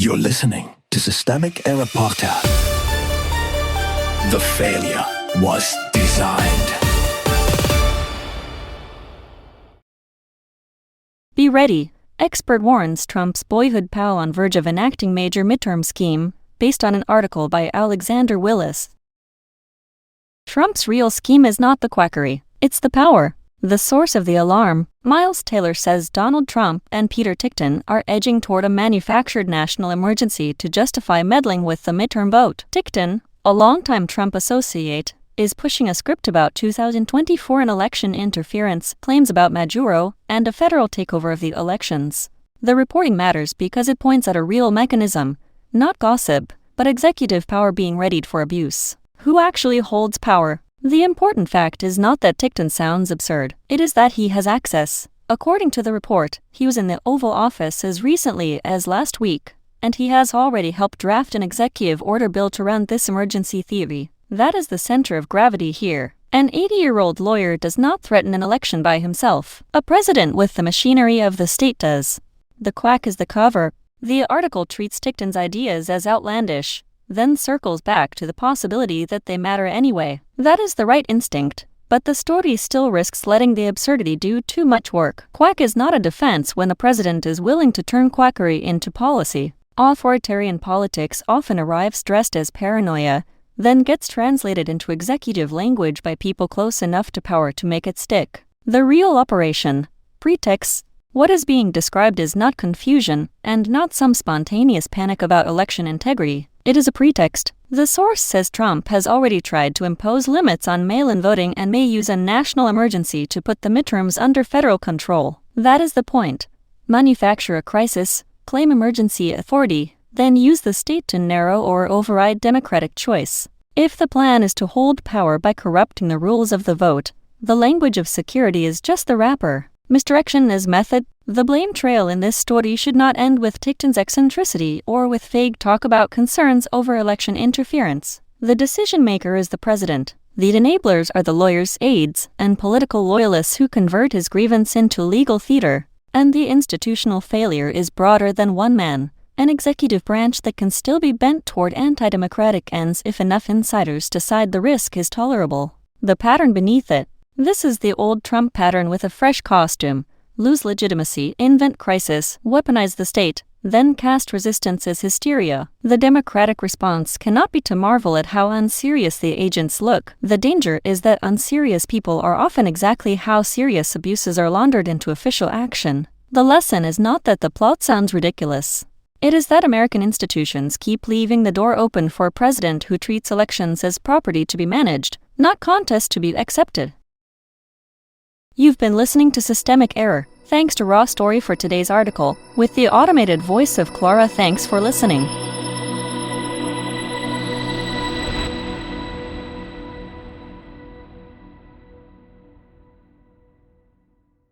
You're listening to Systemic Error Podcast. The failure was designed. Be ready. Expert warns Trump's boyhood pal on verge of enacting major midterm scheme, based on an article by Alexander Willis. Trump's real scheme is not the quackery, it's the power. The source of the alarm, Miles Taylor, says Donald Trump and Peter Ticktin are edging toward a manufactured national emergency to justify meddling with the midterm vote. Ticktin, a longtime Trump associate, is pushing a script about 2024 election interference, claims about Maduro, and a federal takeover of the elections. The reporting matters because it points at a real mechanism, not gossip, but executive power being readied for abuse. Who actually holds power? The important fact is not that Ticktin sounds absurd, it is that he has access. According to the report, he was in the Oval Office as recently as last week, and he has already helped draft an executive order bill to run this emergency theory. That is the center of gravity here. An 80-year-old lawyer does not threaten an election by himself. A president with the machinery of the state does. The quack is the cover. The article treats Ticktin's ideas as outlandish, then circles back to the possibility that they matter anyway. That is the right instinct, but the story still risks letting the absurdity do too much work. Quack is not a defense when the president is willing to turn quackery into policy. Authoritarian politics often arrives dressed as paranoia, then gets translated into executive language by people close enough to power to make it stick. The real operation, pretext, what is being described is not confusion, and not some spontaneous panic about election integrity. It is a pretext. The source says Trump has already tried to impose limits on mail-in voting and may use a national emergency to put the midterms under federal control. That is the point. Manufacture a crisis, claim emergency authority, then use the state to narrow or override democratic choice. If the plan is to hold power by corrupting the rules of the vote, the language of security is just the wrapper. Misdirection is method. The blame trail in this story should not end with Ticktin's eccentricity or with vague talk about concerns over election interference. The decision maker is the president. The enablers are the lawyers' aides and political loyalists who convert his grievance into legal theater. And the institutional failure is broader than one man. An executive branch that can still be bent toward anti-democratic ends if enough insiders decide the risk is tolerable. The pattern beneath it. This is the old Trump pattern with a fresh costume. Lose legitimacy, invent crisis, weaponize the state, then cast resistance as hysteria. The democratic response cannot be to marvel at how unserious the agents look. The danger is that unserious people are often exactly how serious abuses are laundered into official action. The lesson is not that the plot sounds ridiculous. It is that American institutions keep leaving the door open for a president who treats elections as property to be managed, not contests to be accepted. You've been listening to Systemic Error. Thanks to Raw Story for today's article, with the automated voice of Clara. Thanks for listening.